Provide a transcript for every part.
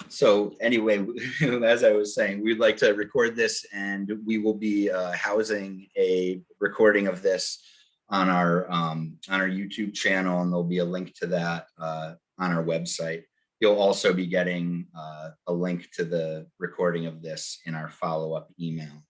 So anyway, as I was saying, we'd like to record this, and we will be housing a recording of this on our YouTube channel, and there'll be a link to that on our website. You'll also be getting a link to the recording of this in our follow-up email.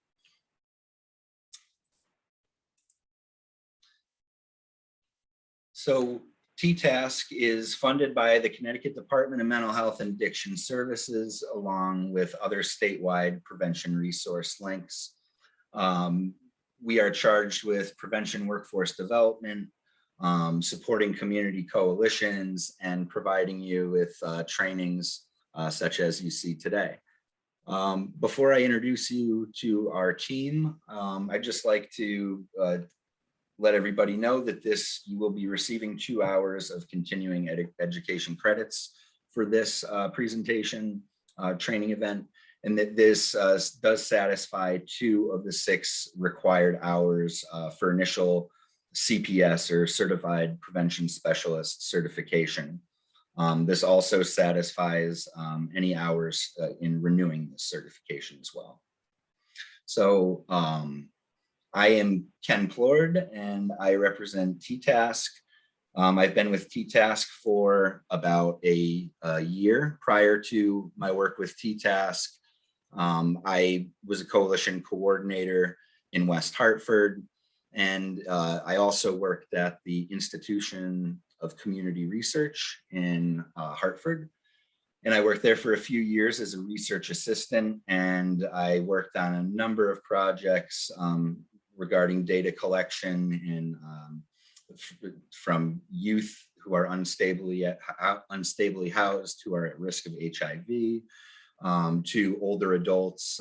So TTASK is funded by the Connecticut Department of Mental Health and Addiction Services, along with other statewide prevention resource links. We are charged with prevention workforce development, supporting community coalitions, and providing you with trainings such as you see today. Before I introduce you to our team, I'd just like to let everybody know that you will be receiving 2 hours of continuing education credits for this presentation training event, and that this does satisfy 2 of the 6 required hours for initial CPS, or Certified Prevention Specialist certification. This also satisfies any hours in renewing this certification as well. So I am Ken Plord, and I represent TTASK. I've been with TTASK for about a year. Prior to my work with TTASK, I was a coalition coordinator in West Hartford, and I also worked at the Institution of Community Research in Hartford. And I worked there for a few years as a research assistant, and I worked on a number of projects regarding data collection and from youth who are unstably housed, who are at risk of HIV, to older adults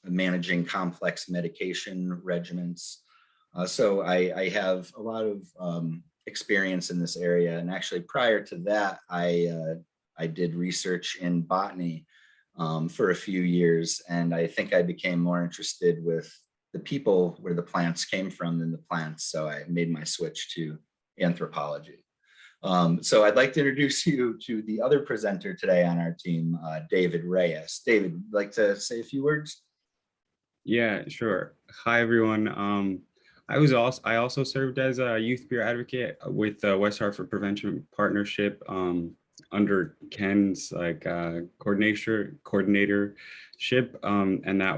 managing complex medication regimens. So I have a lot of experience in this area. And actually, prior to that, I did research in botany for a few years, and I think I became more interested with the people, where the plants came from, than the plants. So I made my switch to anthropology. So I'd like to introduce you to the other presenter today on our team, David Reyes. David, would you like to say a few words? Yeah, sure. Hi, everyone. I also served as a youth peer advocate with the West Hartford Prevention Partnership under Ken's coordinatorship, and that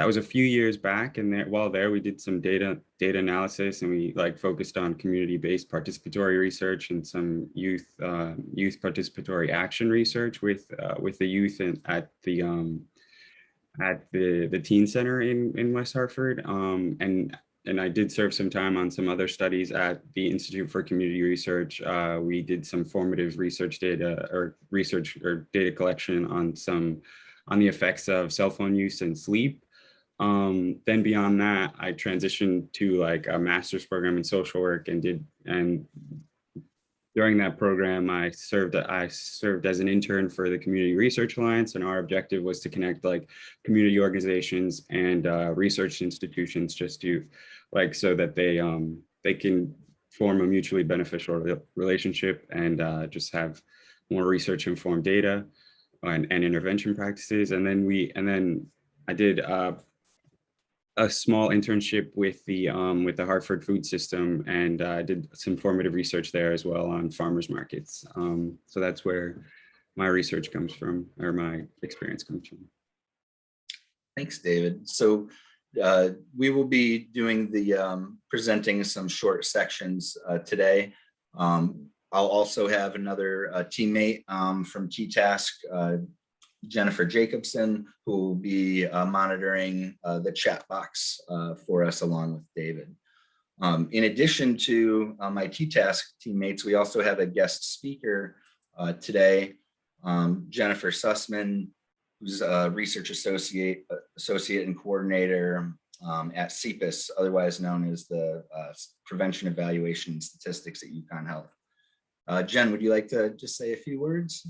was a few years back. And while there, we did some data analysis, and we focused on community-based participatory research and some youth participatory action research with the youth at the teen center in West Hartford. And I did serve some time on some other studies at the Institute for Community Research. We did some formative research data data collection on the effects of cell phone use and sleep. Then beyond that, I transitioned to a master's program in social work, and during that program, I served as an intern for the Community Research Alliance, and our objective was to connect community organizations and research institutions, just to so that they can form a mutually beneficial relationship and just have more research informed data and intervention practices. And then I did a small internship with the Hartford food system, and I did some formative research there as well on farmers markets. So that's where my research comes from, or my experience comes from. Thanks, David. So we will be doing presenting some short sections today. I'll also have another teammate from TTASK, Jennifer Jacobson, who will be monitoring the chat box for us along with David. In addition to my TTASK teammates, we also have a guest speaker today, Jennifer Sussman, who's a research associate and coordinator at CPIS, otherwise known as the Prevention Evaluation and Statistics at UConn Health. Jen, would you like to just say a few words?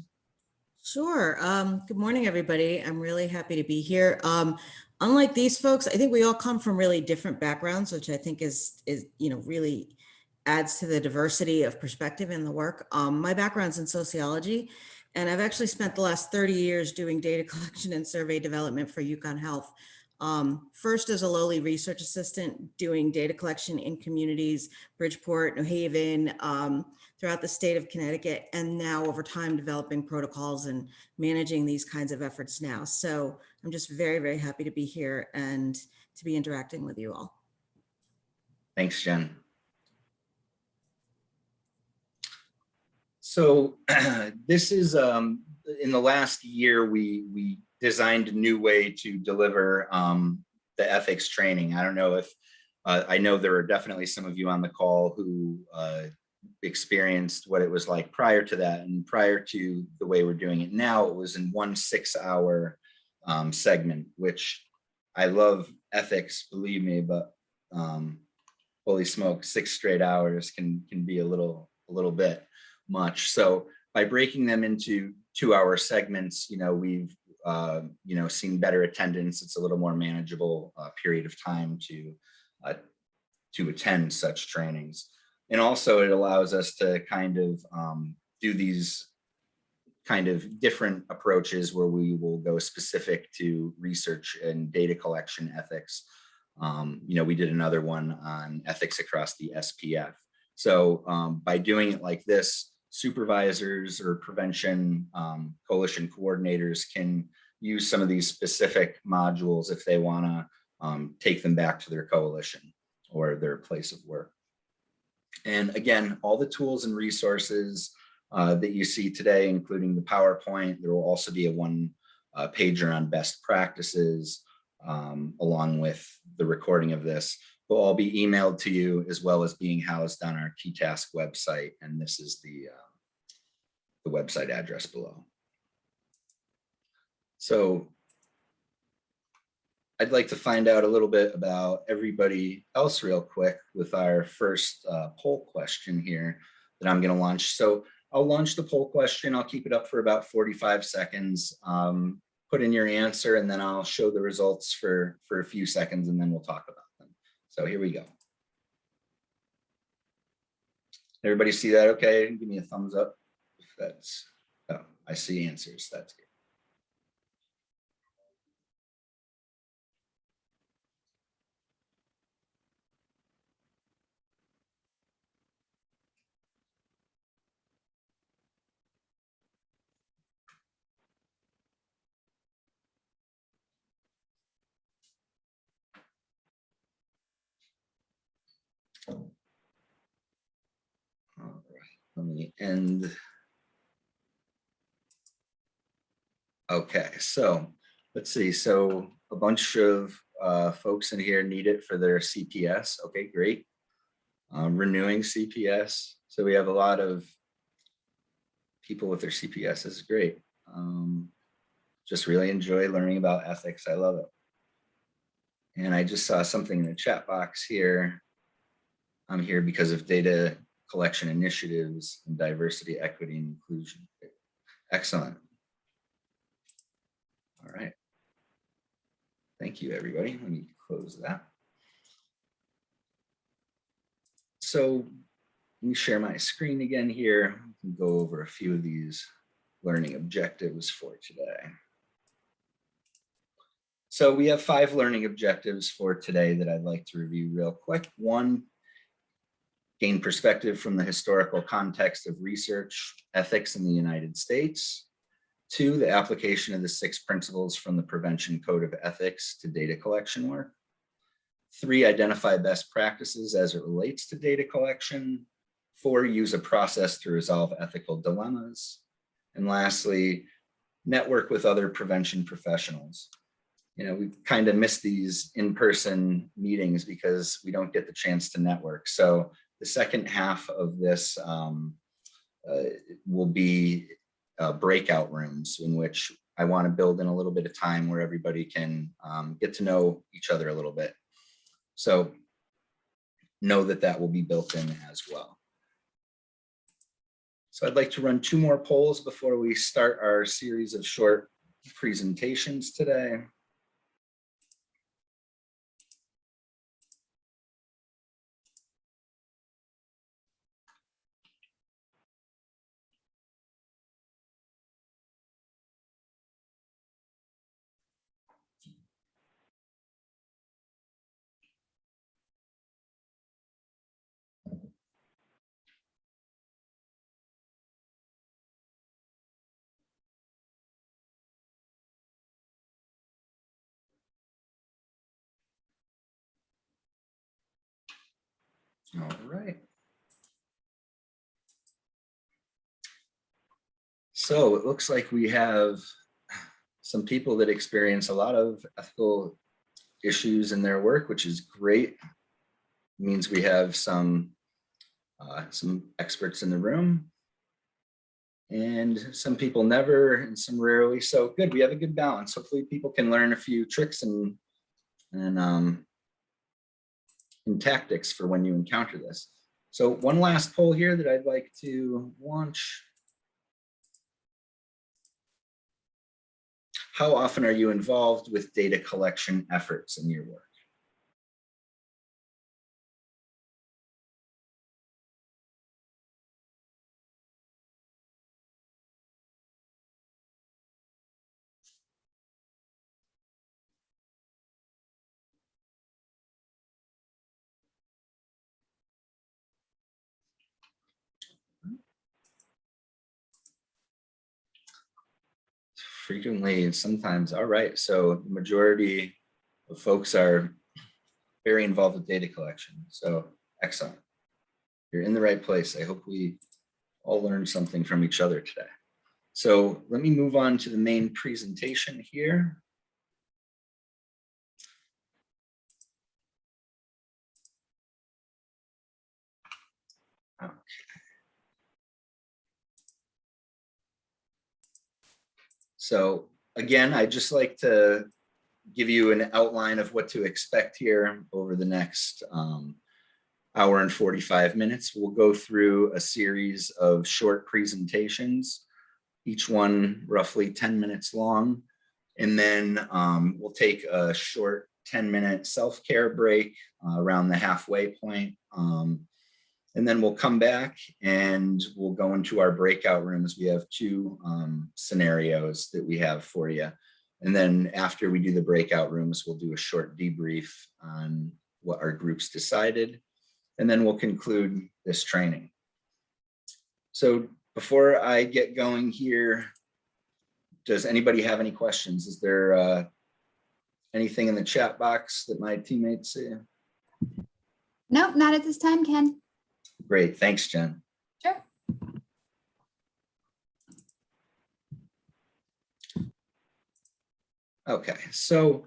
Sure. Good morning, everybody. I'm really happy to be here. Unlike these folks, I think we all come from really different backgrounds, which I think is really adds to the diversity of perspective in the work. My background's in sociology, And I've actually spent the last 30 years doing data collection and survey development for Yukon Health. First as a lowly research assistant doing data collection in communities, Bridgeport, New Haven, throughout the state of Connecticut, and now over time developing protocols and managing these kinds of efforts now. So I'm just very, very happy to be here and to be interacting with you all. Thanks, Jen. So this is, in the last year, we designed a new way to deliver the ethics training. I don't know if, I know there are definitely some of you on the call who experienced what it was like prior to that. And prior to the way we're doing it now, it was in one 6-hour segment, which I love ethics, believe me, but holy smoke, 6 straight hours can be a little bit much. So by breaking them into 2-hour segments, we've seen better attendance. It's a little more manageable period of time to attend such trainings. And also it allows us to kind of do these kind of different approaches where we will go specific to research and data collection ethics. We did another one on ethics across the SPF. So by doing it like this, supervisors or prevention coalition coordinators can use some of these specific modules if they want to take them back to their coalition or their place of work. And again, all the tools and resources that you see today, including the PowerPoint, there will also be a one-pager on best practices, along with the recording of this, will all be emailed to you, as well as being housed on our Key Task website. And this is the website address below. So I'd like to find out a little bit about everybody else real quick with our first poll question here that I'm going to launch. So I'll launch the poll question. I'll keep it up for about 45 seconds. Put in your answer, and then I'll show the results for a few seconds, and then we'll talk about them. So here we go. Everybody see that okay? Give me a thumbs up if that's, oh, I see answers, that's good. All right, let me end. Okay, so let's see. So a bunch of folks in here need it for their CPS. Okay, great. Renewing CPS. So we have a lot of people with their CPS. This is great. Just really enjoy learning about ethics. I love it. And I just saw something in the chat box here. I'm here because of data collection initiatives and diversity, equity, and inclusion. Excellent. All right. Thank you, everybody. Let me close that. So let me share my screen again here. We can go over a few of these learning objectives for today. So we have 5 learning objectives for today that I'd like to review real quick. 1, gain perspective from the historical context of research ethics in the United States. 2, the application of the 6 principles from the Prevention Code of Ethics to data collection work. 3, identify best practices as it relates to data collection. 4, use a process to resolve ethical dilemmas. And lastly, network with other prevention professionals. We kind of miss these in-person meetings because we don't get the chance to network. So the second half of this will be breakout rooms in which I want to build in a little bit of time where everybody can get to know each other a little bit. So know that that will be built in as well. So I'd like to run 2 more polls before we start our series of short presentations today. All right. So it looks like we have some people that experience a lot of ethical issues in their work, which is great. It means we have some experts in the room, and some people never, and some rarely. So good, we have a good balance. Hopefully people can learn a few tricks and tactics for when you encounter this. So one last poll here that I'd like to launch. How often are you involved with data collection efforts in your work? Frequently, sometimes. All right, so the majority of folks are very involved with data collection. So excellent. You're in the right place. I hope we all learned something from each other today. So let me move on to the main presentation here. Okay. So again, I'd just like to give you an outline of what to expect here over the next hour and 45 minutes. We'll go through a series of short presentations, each one roughly 10 minutes long. And then we'll take a short 10-minute self-care break around the halfway point. And then we'll come back and we'll go into our breakout rooms. We have two scenarios that we have for you. And then after we do the breakout rooms, we'll do a short debrief on what our groups decided. And then we'll conclude this training. So before I get going here, does anybody have any questions? Is there anything in the chat box that my teammates see? Nope, not at this time, Ken. Great, thanks, Jen. Sure. Okay, so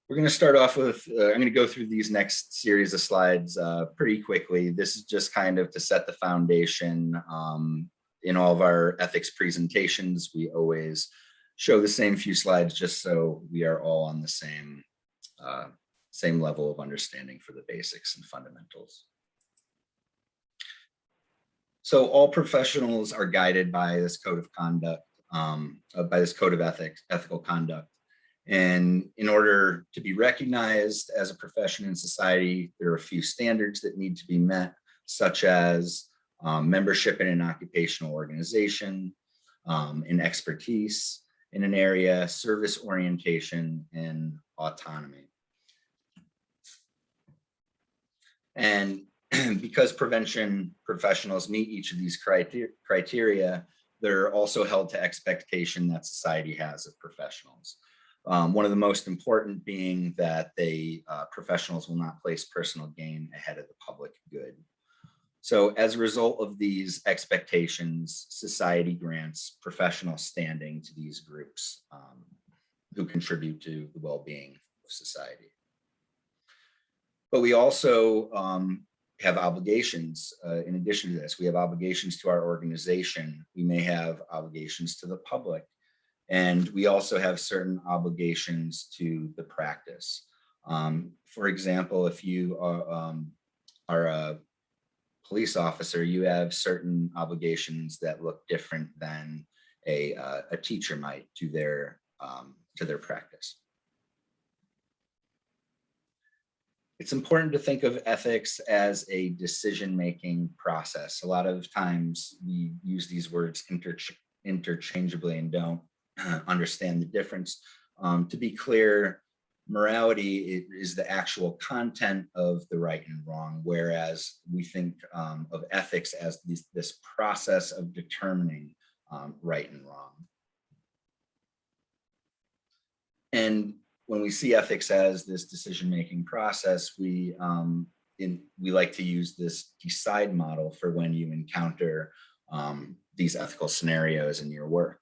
we're going to start off with, I'm going to go through these next series of slides pretty quickly. This is just kind of to set the foundation. In all of our ethics presentations, we always show the same few slides just so we are all on the same level of understanding for the basics and fundamentals. So all professionals are guided by this code of conduct, by this code of ethics, ethical conduct. And in order to be recognized as a profession in society, there are a few standards that need to be met, such as membership in an occupational organization, and expertise in an area, service orientation, and autonomy. And because prevention professionals meet each of these criteria, they're also held to expectation that society has of professionals. One of the most important being that professionals will not place personal gain ahead of the public good. So as a result of these expectations, society grants professional standing to these groups who contribute to the well-being of society. But we also have obligations. In addition to this, we have obligations to our organization. We may have obligations to the public. And we also have certain obligations to the practice. For example, if you are a police officer, you have certain obligations that look different than a teacher might to their practice. It's important to think of ethics as a decision-making process. A lot of times we use these words interchangeably and don't understand the difference. To be clear, morality is the actual content of the right and wrong, whereas we think of ethics as this process of determining right and wrong. And when we see ethics as this decision-making process, it we like to use this decide model for when you encounter these ethical scenarios in your work.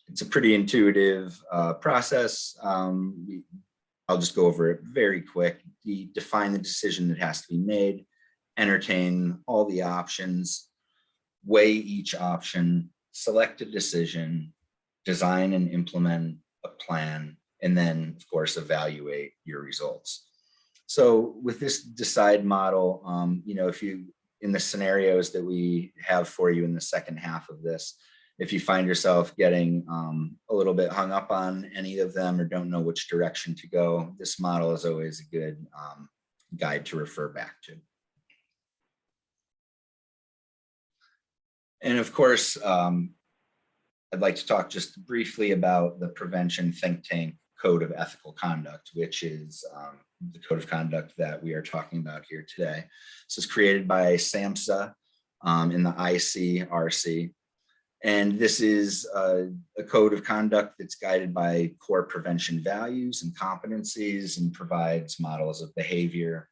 It's a pretty intuitive process. I'll just go over it very quick. Define the decision that has to be made, entertain all the options, weigh each option, select a decision, design and implement a plan, and then, of course, evaluate your results. So with this decide model, if you, in the scenarios that we have for you in the second half of this, if you find yourself getting a little bit hung up on any of them or don't know which direction to go, this model is always a good guide to refer back to. And of course, I'd like to talk just briefly about the Prevention Think Tank Code of Ethical Conduct, which is the code of conduct that we are talking about here today. This is created by SAMHSA in the ICRC. And this is a code of conduct that's guided by core prevention values and competencies and provides models of behavior.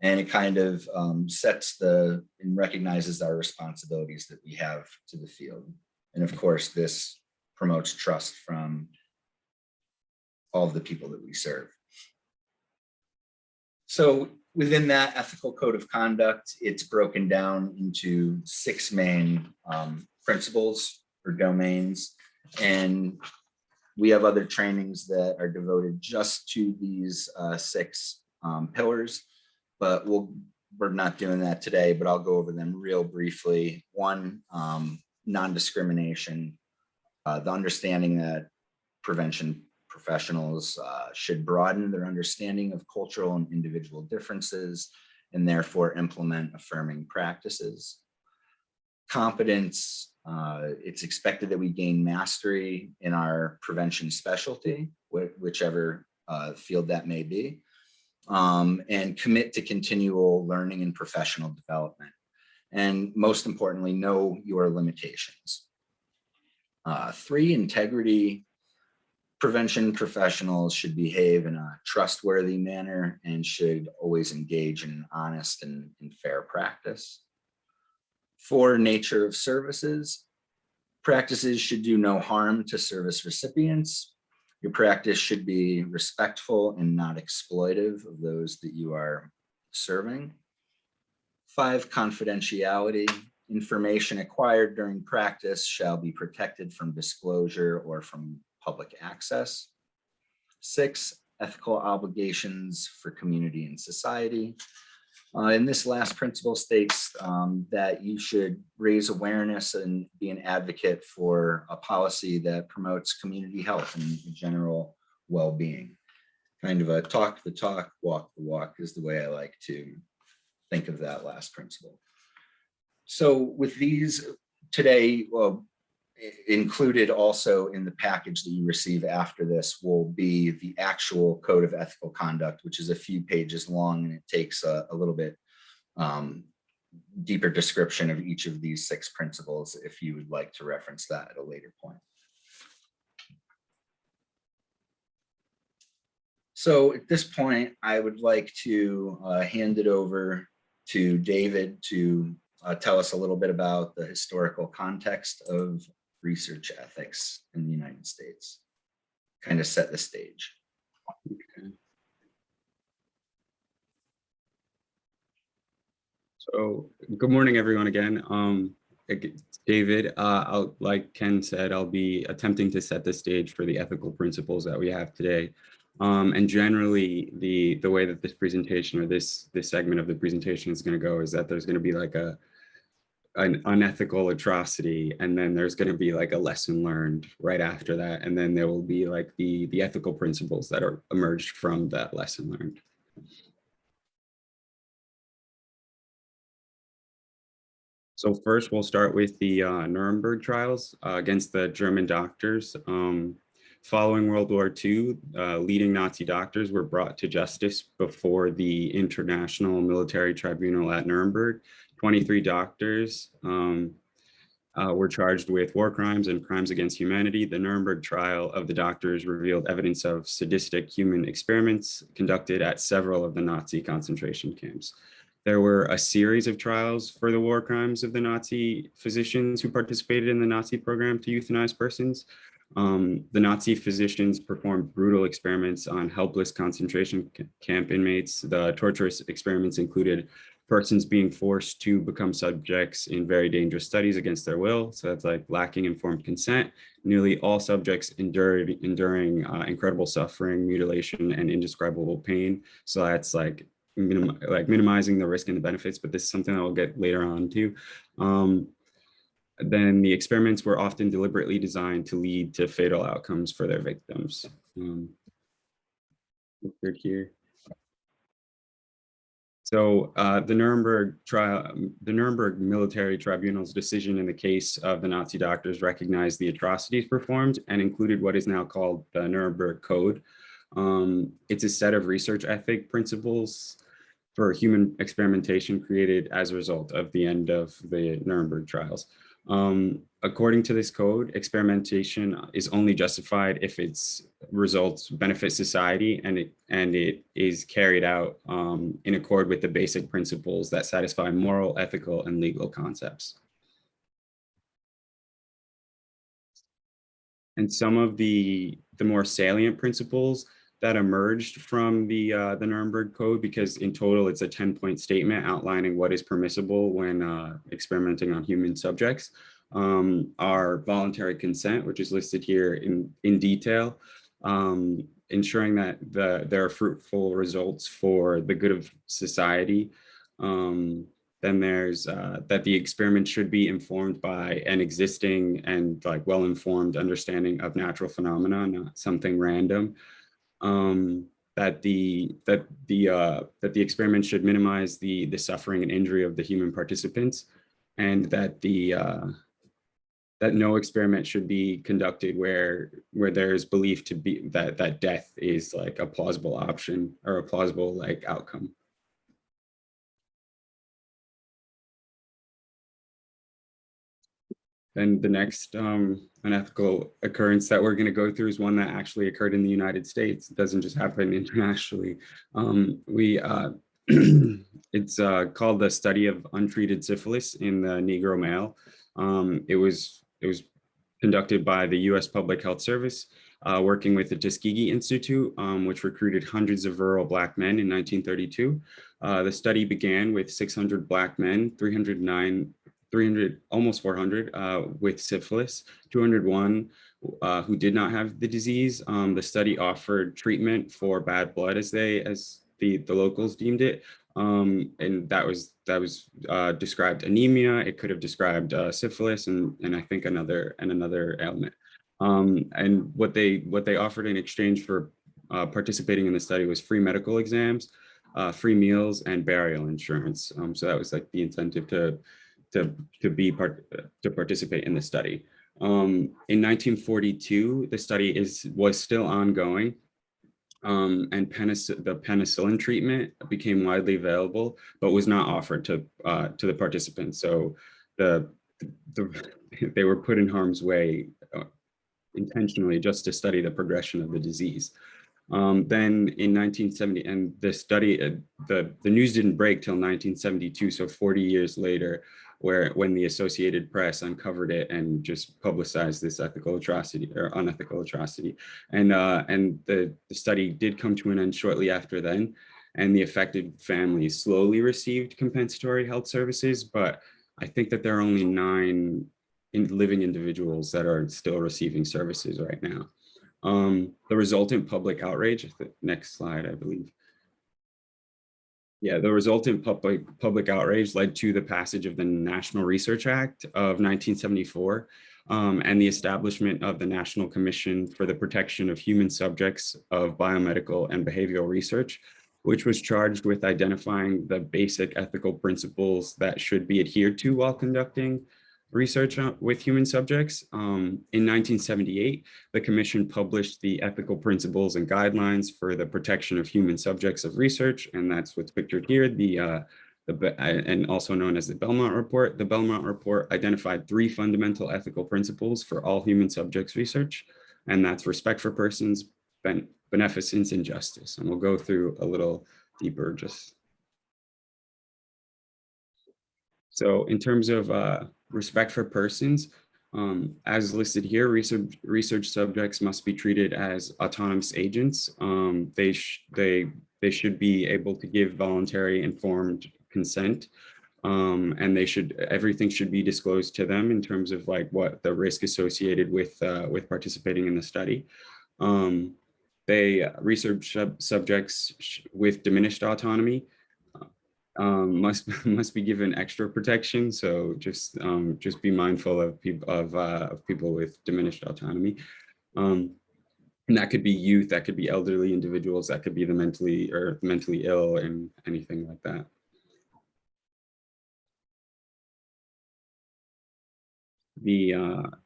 And it kind of sets and recognizes our responsibilities that we have to the field. And of course, this promotes trust from all of the people that we serve. So within that ethical code of conduct, it's broken down into 6 main principles or domains. And we have other trainings that are devoted just to these 6 pillars, but we're not doing that today, but I'll go over them real briefly. 1, non-discrimination, the understanding that prevention professionals should broaden their understanding of cultural and individual differences and therefore implement affirming practices. Competence, it's expected that we gain mastery in our prevention specialty, whichever field that may be, and commit to continual learning and professional development. And most importantly, know your limitations. 3, integrity. Prevention professionals should behave in a trustworthy manner and should always engage in honest and fair practice. 4, nature of services. Practices should do no harm to service recipients. Your practice should be respectful and not exploitive of those that you are serving. 5, confidentiality. Information acquired during practice shall be protected from disclosure or from public access. 6, ethical obligations for community and society. And this last principle states that you should raise awareness and be an advocate for a policy that promotes community health and general well-being. Kind of a talk the talk, walk the walk is the way I like to think of that last principle. So with these today, included also in the package that you receive after this will be the actual code of ethical conduct, which is a few pages long, and it takes a little bit deeper description of each of these 6 principles if you would like to reference that at a later point. So at this point, I would like to hand it over to David to tell us a little bit about the historical context of research ethics in the United States, kind of set the stage. Okay. So good morning, everyone again. David, like Ken said, I'll be attempting to set the stage for the ethical principles that we have today. And generally, the way that this presentation or this segment of the presentation is going to go is that there's going to be like an unethical atrocity, and then there's going to be like a lesson learned right after that, and then there will be like the ethical principles that are emerged from that lesson learned. So first, we'll start with the Nuremberg trials against the German doctors. Following World War II, leading Nazi doctors were brought to justice before the International Military Tribunal at Nuremberg. 23 doctors were charged with war crimes and crimes against humanity. The Nuremberg trial of the doctors revealed evidence of sadistic human experiments conducted at several of the Nazi concentration camps. There were a series of trials for the war crimes of the Nazi physicians who participated in the Nazi program to euthanize persons. The Nazi physicians performed brutal experiments on helpless concentration camp inmates. The torturous experiments included persons being forced to become subjects in very dangerous studies against their will. So that's like lacking informed consent. Nearly all subjects enduring incredible suffering, mutilation, and indescribable pain. So that's like minimizing the risk and the benefits, but this is something that we'll get later on too. Then the experiments were often deliberately designed to lead to fatal outcomes for their victims. Right here. So the Nuremberg trial, the Nuremberg Military Tribunal's decision in the case of the Nazi doctors recognized the atrocities performed and included what is now called the Nuremberg Code. It's a set of research ethic principles for human experimentation created as a result of the end of the Nuremberg trials. According to this code, experimentation is only justified if its results benefit society and it is carried out in accord with the basic principles that satisfy moral, ethical, and legal concepts. And some of the more salient principles that emerged from the Nuremberg Code, because in total it's a 10-point statement outlining what is permissible when experimenting on human subjects, are voluntary consent, which is listed here in detail, ensuring that there are fruitful results for the good of society. Then there's that the experiment should be informed by an existing and like well-informed understanding of natural phenomena, not something random. That the experiment should minimize the suffering and injury of the human participants, and that that no experiment should be conducted where there's belief to be that death is like a plausible option or a plausible like outcome. Then the next unethical occurrence that we're going to go through is one that actually occurred in the United States. It doesn't just happen internationally. It's called the study of untreated syphilis in the Negro male. It was conducted by the U.S. Public Health Service, working with the Tuskegee Institute, which recruited hundreds of rural Black men in 1932. The study began with 600 Black men, 300, almost 400 with syphilis, 201 who did not have the disease. The study offered treatment for bad blood as the locals deemed it. And that was described anemia. It could have described syphilis and I think another ailment. And what they offered in exchange for participating in the study was free medical exams, free meals, and burial insurance. So that was like the incentive to participate in the study. In 1942, the study was still ongoing, and the penicillin treatment became widely available, but was not offered to the participants. So they were put in harm's way intentionally just to study the progression of the disease. Then in 1970, and the study, the news didn't break till 1972, so 40 years later, when the Associated Press uncovered it and just publicized this ethical atrocity or unethical atrocity. And the study did come to an end shortly after then, and the affected families slowly received compensatory health services, but I think that there are only 9 living individuals that are still receiving services right now. The resultant public outrage, the next slide, I believe. Yeah, the resultant public outrage led to the passage of the National Research Act of 1974 and the establishment of the National Commission for the Protection of Human Subjects of Biomedical and Behavioral Research, which was charged with identifying the basic ethical principles that should be adhered to while conducting research with human subjects. In 1978, the commission published the ethical principles and guidelines for the protection of human subjects of research, and that's what's pictured here, and also known as the Belmont Report. The Belmont Report identified 3 fundamental ethical principles for all human subjects research, and that's respect for persons, beneficence, and justice. And we'll go through a little deeper just So in terms of respect for persons, as listed here, research subjects must be treated as autonomous agents. They should be able to give voluntary informed consent, and everything should be disclosed to them in terms of like what the risk associated with participating in the study. Research subjects with diminished autonomy must be given extra protection. So just be mindful of people with diminished autonomy. And that could be youth, that could be elderly individuals, that could be the mentally ill, and anything like that. The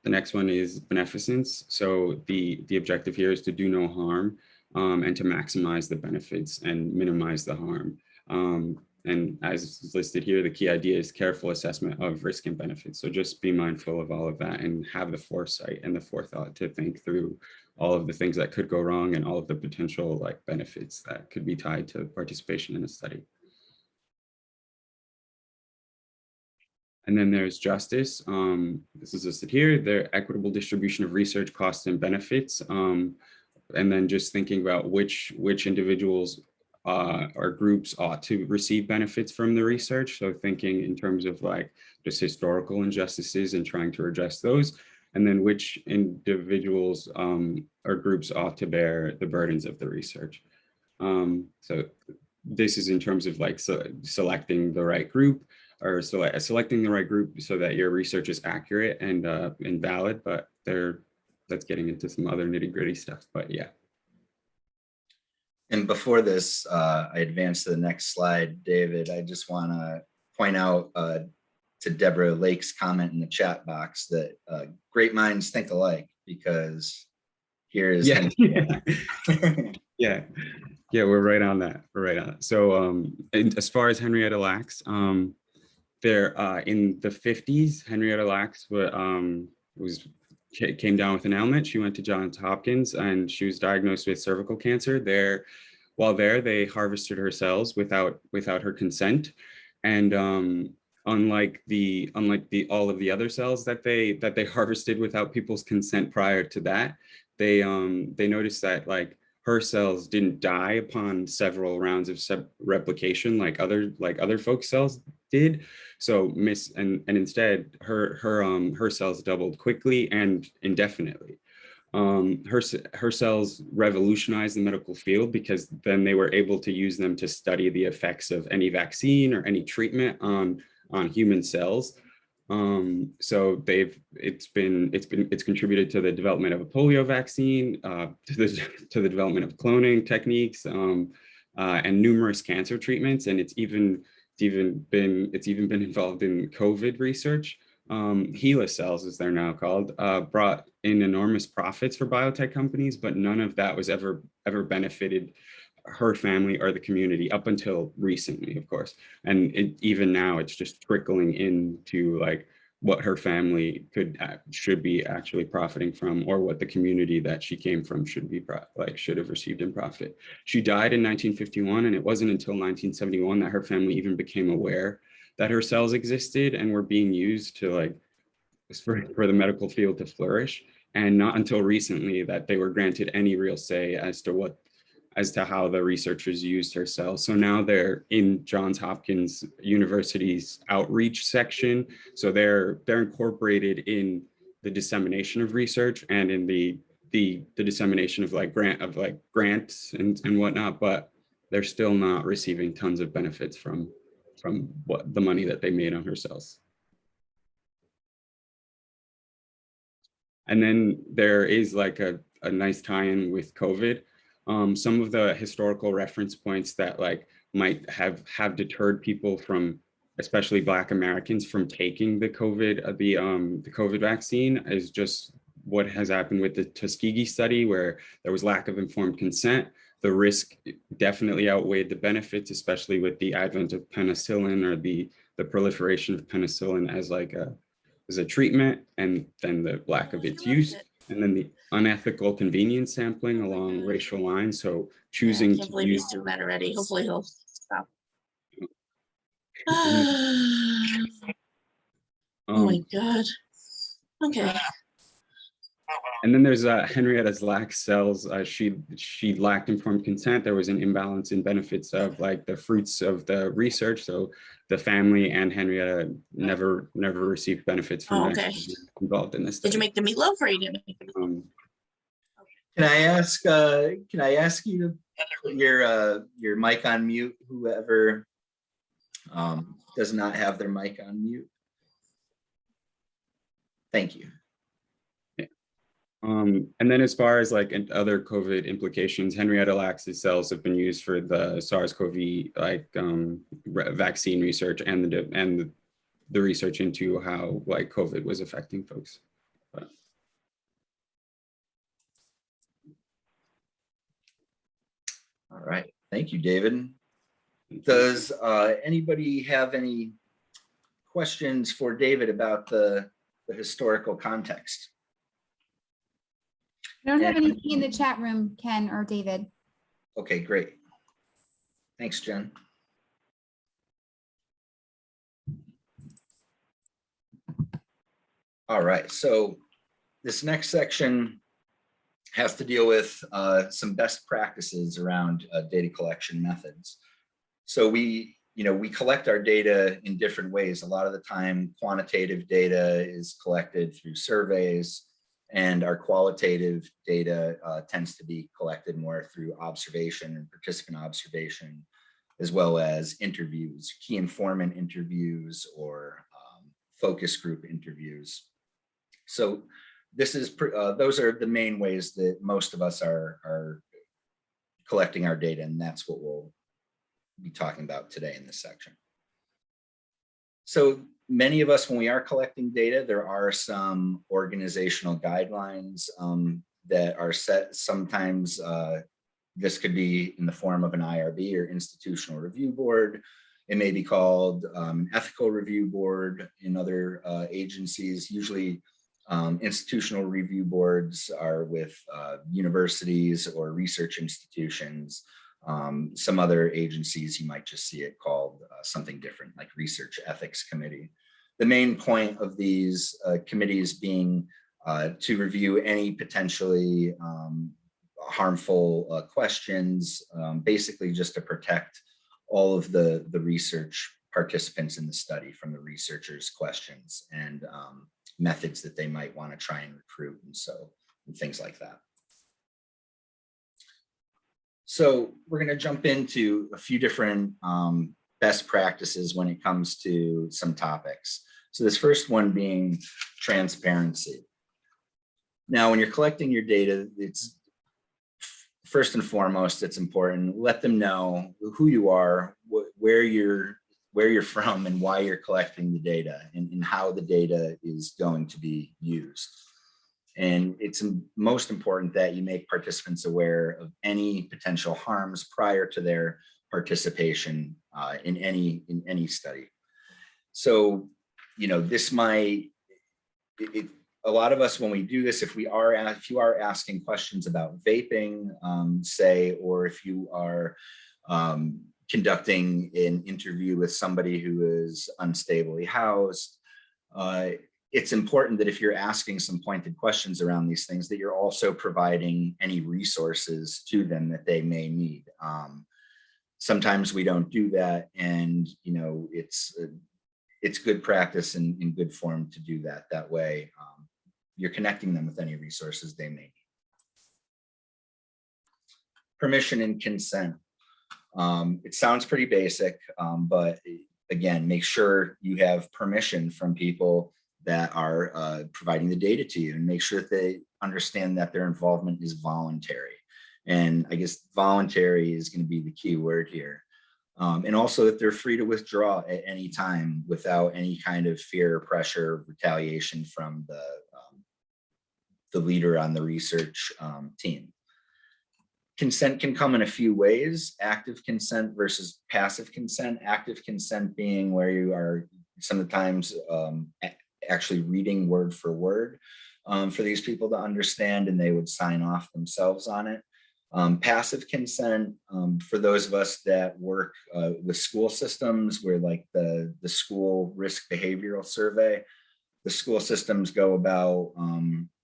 next one is beneficence. So the objective here is to do no harm, and to maximize the benefits and minimize the harm. And as listed here, the key idea is careful assessment of risk and benefits. So just be mindful of all of that and have the foresight and the forethought to think through all of the things that could go wrong and all of the potential like benefits that could be tied to participation in a study. And then there's justice. This is listed here, the equitable distribution of research costs and benefits. And then just thinking about which individuals or groups ought to receive benefits from the research. So thinking in terms of like just historical injustices and trying to address those. And then which individuals or groups ought to bear the burdens of the research. So this is in terms of like selecting the right group, or selecting the right group so that your research is accurate and valid, but that's getting into some other nitty-gritty stuff, but yeah. And before this, I advance to the next slide, David, I just want to point out to Deborah Lake's comment in the chat box that great minds think alike, because here is yeah. Yeah, we're right on that. So as far as Henrietta Lacks, there in the 50s, Henrietta Lacks came down with an ailment. She went to Johns Hopkins and she was diagnosed with cervical cancer. While there, they harvested her cells without her consent. And unlike all of the other cells that they harvested without people's consent prior to that, they noticed that like her cells didn't die upon several rounds of replication like other folks' cells did. So instead her cells doubled quickly and indefinitely. Her cells revolutionized the medical field because then they were able to use them to study the effects of any vaccine or any treatment on human cells. So it's contributed to the development of a polio vaccine, to the development of cloning techniques, and numerous cancer treatments, and it's even been involved in COVID research. HeLa cells, as they're now called, brought in enormous profits for biotech companies, but none of that was ever benefited her family or the community up until recently, of course. And even now, it's just trickling into like what her family should be actually profiting from, or what the community that she came from should have received in profit. She died in 1951, and it wasn't until 1971 that her family even became aware that her cells existed and were being used to for the medical field to flourish. And not until recently that they were granted any real say as to how the researchers used her cells. So now they're in Johns Hopkins University's outreach section. So they're incorporated in the dissemination of research and in the dissemination of grants and whatnot, but they're still not receiving tons of benefits from what the money that they made on her cells. And then there is like a nice tie-in with COVID. Some of the historical reference points that might have deterred people from, especially Black Americans, from taking the COVID vaccine is just what has happened with the Tuskegee study, where there was lack of informed consent. The risk definitely outweighed the benefits, especially with the advent of penicillin, or the proliferation of penicillin as a treatment, and then the lack of its use. And then the unethical convenience sampling along racial lines. So choosing I can't believe he's doing that already. Hopefully he'll stop. Oh my God. Okay. And then there's Henrietta's lacked cells. She lacked informed consent. There was an imbalance in benefits of like the fruits of the research. So the family and Henrietta never received benefits from Oh, actually okay. being involved in this Did study. you make the meatloaf or you didn't make the meatloaf? Um, Can I ask you to put your mic on mute, whoever does not have their mic on mute? Thank you. And then as far as like other COVID implications, Henrietta Lacks' cells have been used for the SARS-CoV vaccine research and the research into how like COVID was affecting folks. But. All right, thank you, David. Does anybody have any questions for David about the historical context? I don't have anything in the chat room, Ken or David. Okay, great. Thanks, Jen. All right, so this next section has to deal with some best practices around data collection methods. So we collect our data in different ways. A lot of the time, quantitative data is collected through surveys, and our qualitative data tends to be collected more through observation and participant observation, as well as interviews, key informant interviews, or focus group interviews. So this is those are the main ways that most of us are collecting our data, and that's what we'll be talking about today in this section. So many of us, when we are collecting data, there are some organizational guidelines that are set. Sometimes this could be in the form of an IRB or institutional review board. It may be called ethical review board in other agencies. Usually institutional review boards are with universities or research institutions. Some other agencies, you might just see it called something different, like Research Ethics Committee. The main point of these committees being to review any potentially harmful questions, basically just to protect all of the research participants in the study from the researchers' questions and methods that they might want to try and recruit and things like that. So we're going to jump into a few different best practices when it comes to some topics. So this first one being transparency. Now, when you're collecting your data, it's first and foremost, it's important. Let them know who you are, where you're from, and why you're collecting the data, and how the data is going to be used. And it's most important that you make participants aware of any potential harms prior to their participation in any study. So, this might, a lot of us, when we do this, if you are asking questions about vaping, say, or if you are conducting an interview with somebody who is unstably housed, it's important that if you're asking some pointed questions around these things, that you're also providing any resources to them that they may need. Sometimes we don't do that, and it's good practice and in good form to do that. That way, you're connecting them with any resources they may need. Permission and consent. It sounds pretty basic, but again, make sure you have permission from people that are providing the data to you, and make sure that they understand that their involvement is voluntary. And I guess voluntary is going to be the key word here. And also that they're free to withdraw at any time without any kind of fear or pressure or retaliation from the leader on the research team. Consent can come in a few ways: active consent versus passive consent. Active consent being where you are sometimes actually reading word for word for these people to understand, and they would sign off themselves on it. Passive consent, for those of us that work with school systems, where like the school risk behavioral survey, The school systems go about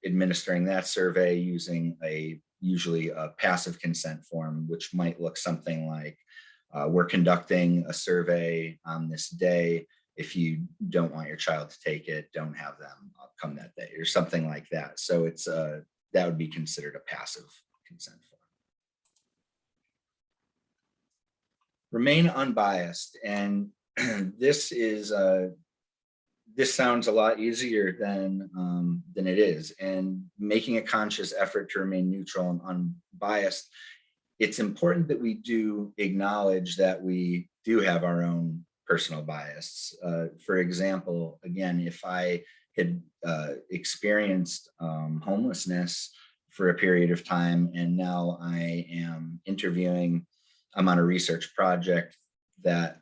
administering that survey using usually a passive consent form, which might look something like, we're conducting a survey on this day. If you don't want your child to take it, don't have them come that day, or something like that. So it's that would be considered a passive consent form. Remain unbiased, and this sounds a lot easier than it is. And making a conscious effort to remain neutral and unbiased, it's important that we do acknowledge that we do have our own personal bias. For example, again, if I had experienced homelessness for a period of time, and now I am interviewing, I'm on a research project that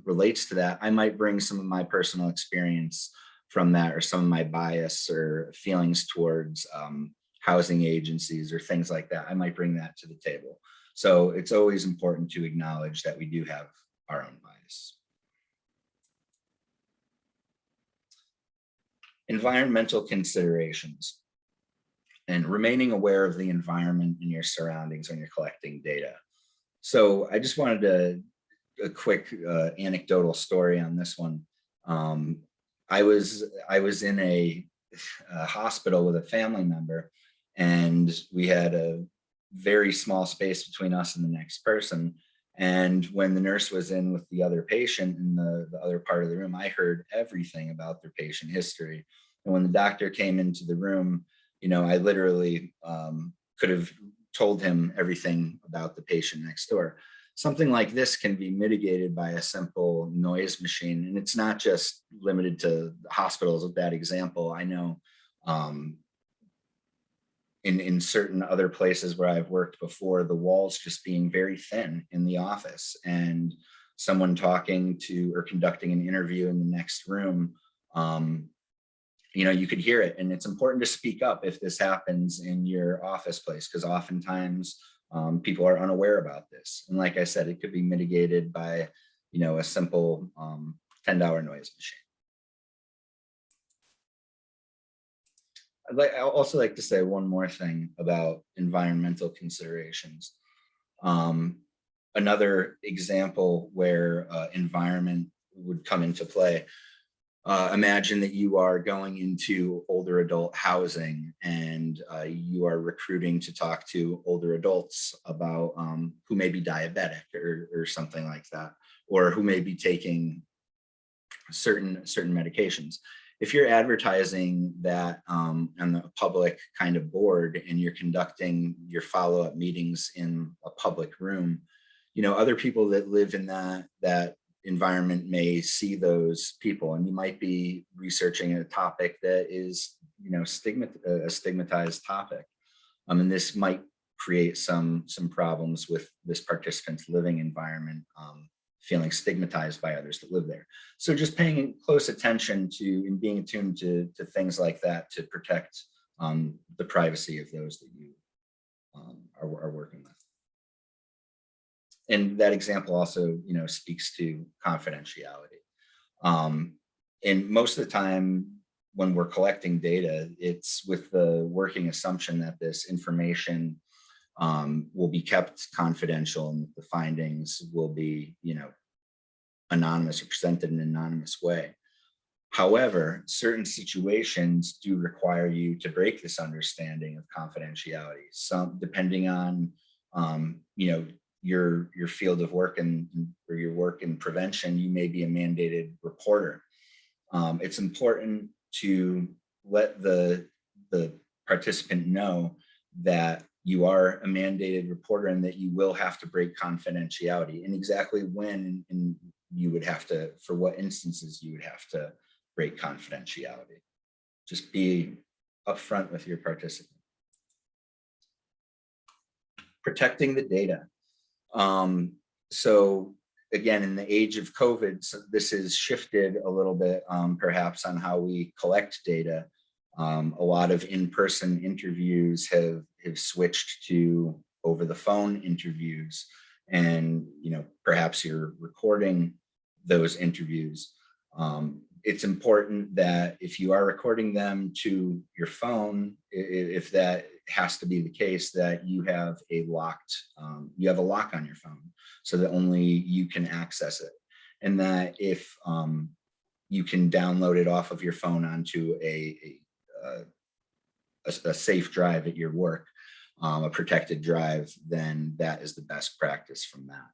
relates to that, I might bring some of my personal experience from that, or some of my bias or feelings towards housing agencies or things like that. I might bring that to the table. So it's always important to acknowledge that we do have our own bias. Environmental considerations and remaining aware of the environment and your surroundings when you're collecting data. So I just wanted a quick anecdotal story on this one. I was in a hospital with a family member, and we had a very small space between us and the next person. And when the nurse was in with the other patient in the other part of the room, I heard everything about their patient history. And when the doctor came into the room, you know, I literally could have told him everything about the patient next door. Something like this can be mitigated by a simple noise machine. And it's not just limited to hospitals with that example. I know in certain other places where I've worked before, the walls just being very thin in the office, and someone talking to or conducting an interview in the next room, you know, you could hear it. And it's important to speak up if this happens in your office place, because oftentimes people are unaware about this. And like I said, it could be mitigated by, you know, a simple $10 noise machine. I'd also like to say one more thing about environmental considerations. Another example where environment would come into play. Imagine that you are going into older adult housing, and you are recruiting to talk to older adults about who may be diabetic or something like that, or who may be taking certain medications. If you're advertising that on the public kind of board, and you're conducting your follow-up meetings in a public room, you know, other people that live in that environment may see people, and you might be researching a topic that is, you know, a stigmatized topic. And this might create some problems with this participant's living environment, feeling stigmatized by others that live there. So just paying close attention to and being attuned to things like that to protect the privacy of those that you are working with. And that example also, you know, speaks to confidentiality. And most of the time when we're collecting data, it's with the working assumption that this information will be kept confidential, and the findings will be, you know, anonymous or presented in an anonymous way. However, certain situations do require you to break this understanding of confidentiality. Some, depending on, you know, your field of work or your work in prevention, you may be a mandated reporter. It's important to let the participant know that you are a mandated reporter, and that you will have to break confidentiality, and exactly when and you would have to, for what instances you would have to break confidentiality. Just be upfront with your participant. Protecting the data. So again, in the age of COVID, so this has shifted a little bit, perhaps, on how we collect data. A lot of in-person interviews have switched to over the phone interviews, and, you know, perhaps you're recording those interviews. It's important that if you are recording them to your phone, if that has to be the case, that you have a lock on your phone so that only you can access it. And that if you can download it off of your phone onto a safe drive at your work, a protected drive, then that is the best practice from that.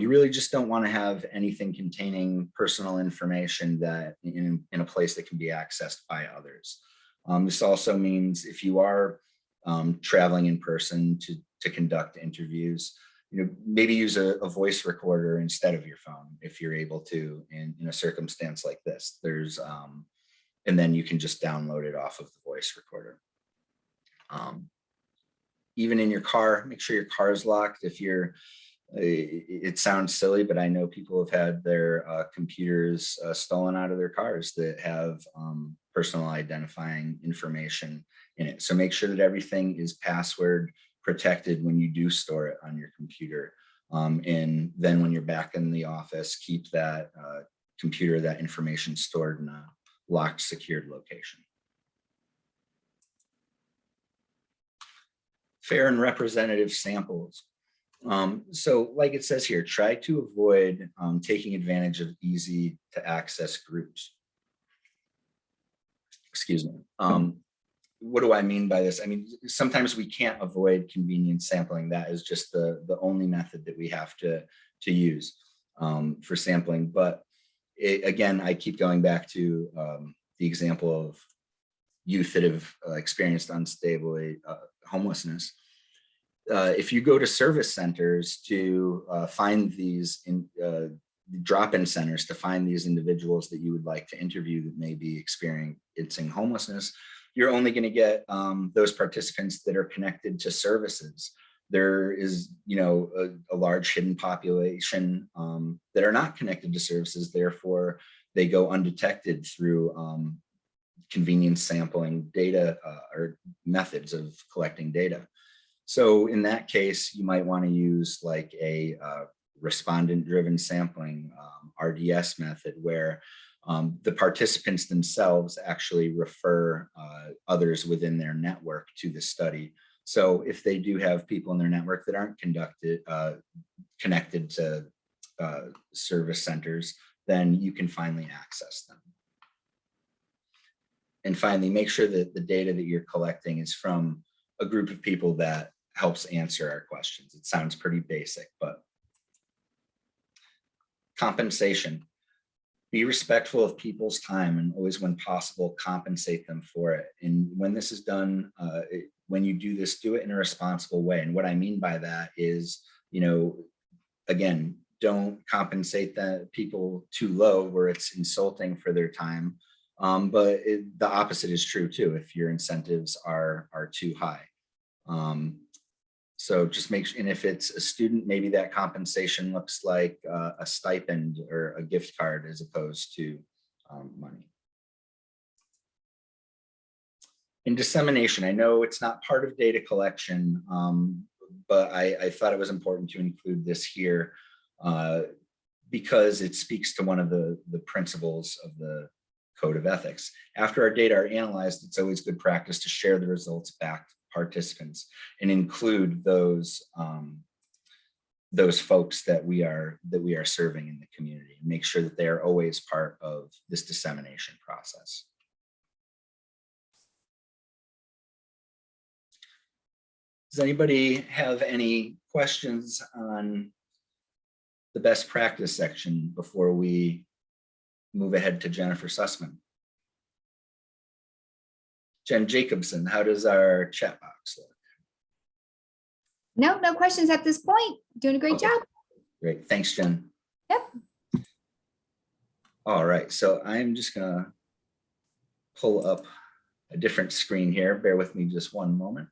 You really just don't want to have anything containing personal information that in a place that can be accessed by others. This also means if you are traveling in person to conduct interviews, maybe use a voice recorder instead of your phone if you're able to in a circumstance like this. And then you can just download it off of the voice recorder. Even in your car, make sure your car is locked. It sounds silly, but I know people have had their computers stolen out of their cars that have personal identifying information in it. So make sure that everything is password protected when you do store it on your computer. And then when you're back in the office, keep that computer, that information stored in a locked, secured location. Fair and representative samples. So like it says here, try to avoid taking advantage of easy to access groups. Excuse me. What do I mean by this? I mean, sometimes we can't avoid convenience sampling. That is just the only method that we have to use for sampling. But again, I keep going back to the example of youth that have experienced unstable homelessness. If you go to service centers to find these drop-in centers to find these individuals that you would like to interview that may be experiencing homelessness, you're only going to get those participants that are connected to services. There is, a large hidden population that are not connected to services. Therefore, they go undetected through convenience sampling data or methods of collecting data. So in that case, you might want to use like a respondent-driven sampling, RDS method, where the participants themselves actually refer others within their network to the study. So if they do have people in their network that aren't connected to service centers, then you can finally access them. And finally, make sure that the data that you're collecting is from a group of people that helps answer our questions. It sounds pretty basic, but compensation. Be respectful of people's time and always, when possible, compensate them for it. And when this is done, when you do this, do it in a responsible way. And what I mean by that is, again, don't compensate the people too low where it's insulting for their time. But the opposite is true too, if your incentives are too high. So just make sure, and if it's a student, maybe that compensation looks like a stipend or a gift card as opposed to money. In dissemination, I know it's not part of data collection, but I thought it was important to include this here because it speaks to one of the principles of the Code of Ethics. After our data are analyzed, it's always good practice to share the results back to participants and include those folks that we are serving in the community, and make sure that they are always part of this dissemination process. Does anybody have any questions on the best practice section before we move ahead to Jennifer Sussman? Jen Jacobson, how does our chat box look? No questions at this point. Doing a great job. Great, thanks, Jen. Yep. All right, so I'm just gonna pull up a different screen here. Bear with me just one moment.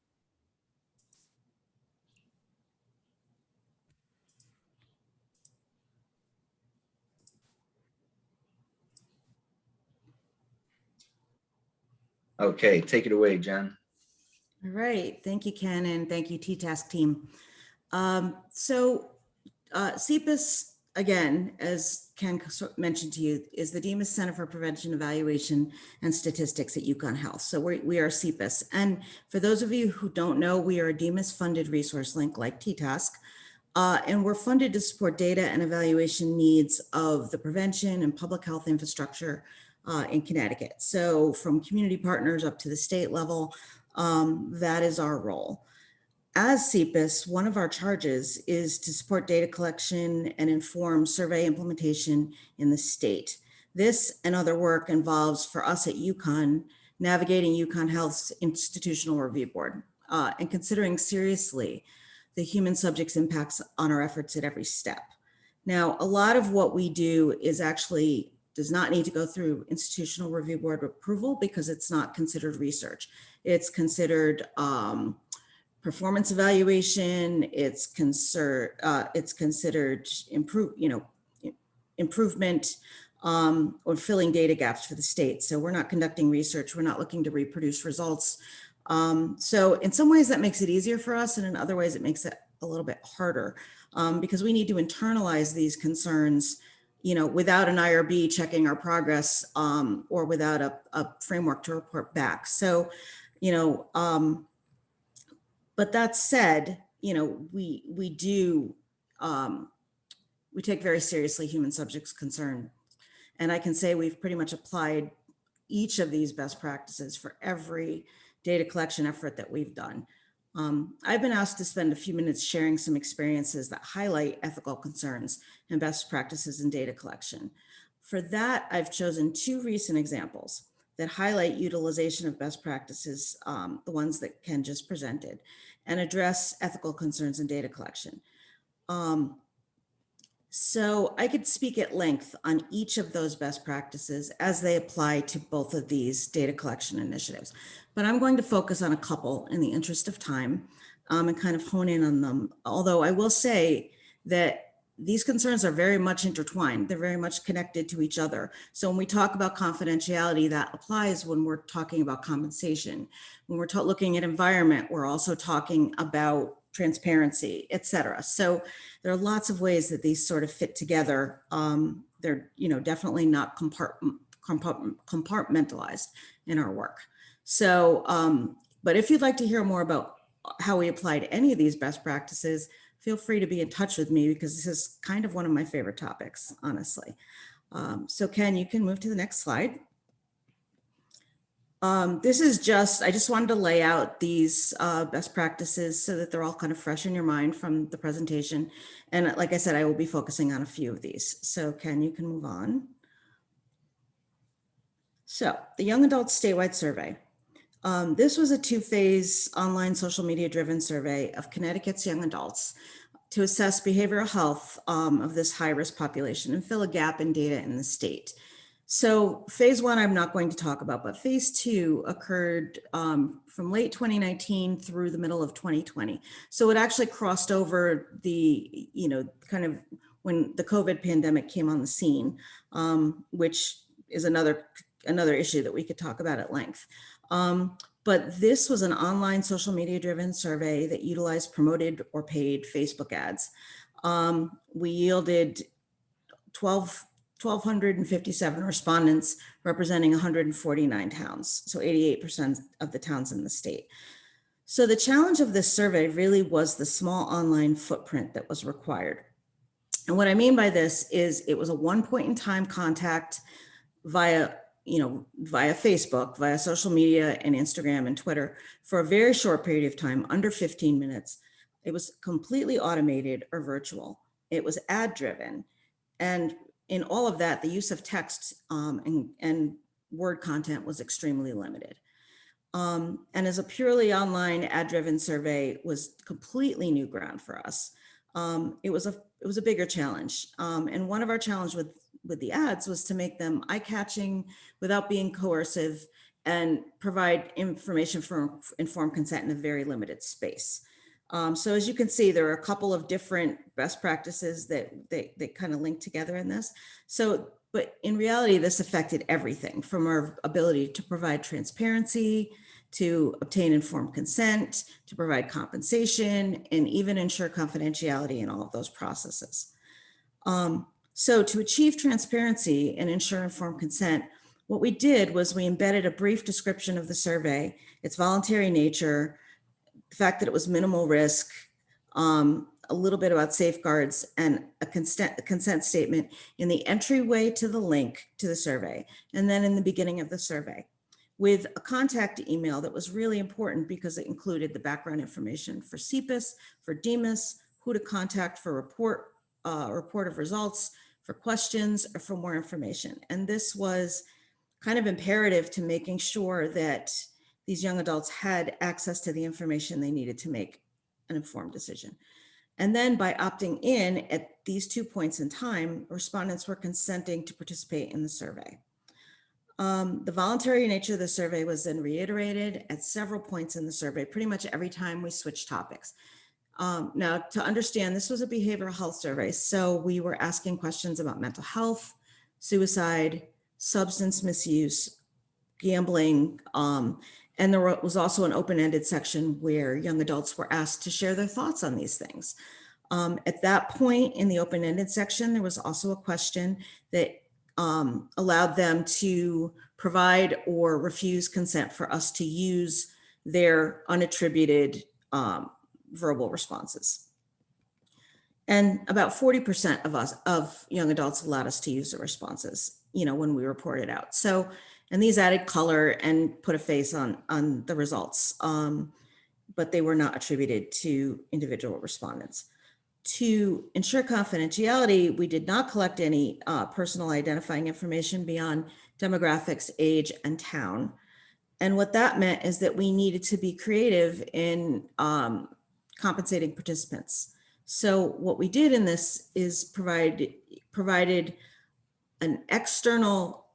Okay, take it away, Jen. All right, thank you, Ken, and thank you, TTask team. So CPAS again, as Ken mentioned to you, is the Demas Center for Prevention, Evaluation, and Statistics at UConn Health. So we are CPIS. And for those of you who don't know, we are a Demas funded resource link like TTask. And we're funded to support data and evaluation needs of the prevention and public health infrastructure in Connecticut. So from community partners up to the state level, that is our role. As CPIS, one of our charges is to support data collection and inform survey implementation in the state. This and other work involves, for us at UConn, navigating UConn Health's institutional review board and considering seriously the human subjects impacts on our efforts at every step. Now, a lot of what we do is actually does not need to go through institutional review board approval because it's not considered research. It's considered performance evaluation. It's considered improvement or filling data gaps for the state. So we're not conducting research. We're not looking to reproduce results. So in some ways that makes it easier for us, and in other ways it makes it a little bit harder because we need to internalize these concerns, without an IRB checking our progress or without a framework to report back. So, but that said, we take very seriously human subjects concern. And I can say we've pretty much applied each of these best practices for every data collection effort that we've done. I've been asked to spend a few minutes sharing some experiences that highlight ethical concerns and best practices in data collection. For that, I've chosen two recent examples that highlight utilization of best practices, the ones that Ken just presented, and address ethical concerns in data collection. So I could speak at length on each of those best practices as they apply to both of these data collection initiatives, but I'm going to focus on a couple in the interest of time and kind of hone in on them. Although I will say that these concerns are very much intertwined. They're very much connected to each other. So when we talk about confidentiality, that applies when we're talking about compensation. When we're looking at environment, we're also talking about transparency, et cetera. So there are lots of ways that these sort of fit together. They're definitely not compartmentalized in our work. So, but if you'd like to hear more about how we applied any of these best practices, feel free to be in touch with me because this is kind of one of my favorite topics, honestly. So Ken, you can move to the next slide. This is I just wanted to lay out these best practices so that they're all kind of fresh in your mind from the presentation. And like I said, I will be focusing on a few of these. So Ken, you can move on. So the Young Adults Statewide Survey. This was a two-phase online social media driven survey of Connecticut's young adults to assess behavioral health of this high-risk population and fill a gap in data in the state. So phase one, I'm not going to talk about, but phase two occurred from late 2019 through the middle of 2020. So it actually crossed over the, kind of when the COVID pandemic came on the scene, which is another issue that we could talk about at length. But this was an online social media driven survey that utilized promoted or paid Facebook ads. We yielded 1,257 respondents representing 149 towns, so 88% of the towns in the state. So the challenge of this survey really was the small online footprint that was required. And what I mean by this is it was a one point in time contact via Facebook, via social media and Instagram and Twitter for a very short period of time, under 15 minutes. It was completely automated or virtual. It was ad driven. And in all of that, the use of text and word content was extremely limited. And as a purely online ad-driven survey was completely new ground for us. It was a bigger challenge. And one of our challenges with the ads was to make them eye-catching without being coercive and provide information for informed consent in a very limited space. So as you can see, there are a couple of different best practices that kind of link together in this. So, but in reality, this affected everything from our ability to provide transparency, to obtain informed consent, to provide compensation, and even ensure confidentiality in all of those processes. So to achieve transparency and ensure informed consent, what we did was we embedded a brief description of the survey, its voluntary nature, the fact that it was minimal risk, a little bit about safeguards, and a consent statement in the entryway to the link to the survey, and then in the beginning of the survey, with a contact email that was really important because it included the background information for CPIS, for DEMIS, who to contact for report of results, for questions, or for more information. And this was kind of imperative to making sure that these young adults had access to the information they needed to make an informed decision. And then by opting in at these 2 points in time, respondents were consenting to participate in the survey. The voluntary nature of the survey was then reiterated at several points in the survey, pretty much every time we switched topics. Now, to understand, this was a behavioral health survey, so we were asking questions about mental health, suicide, substance misuse, gambling, and there was also an open-ended section where young adults were asked to share their thoughts on these things. At that point in the open-ended section, there was also a question that allowed them to provide or refuse consent for us to use their unattributed verbal responses. And about 40% of young adults allowed us to use the responses, when we reported out. So, and these added color and put a face on the results, but they were not attributed to individual respondents. To ensure confidentiality, we did not collect any personal identifying information beyond demographics, age, and town. And what that meant is that we needed to be creative in compensating participants. So what we did in this is provided an external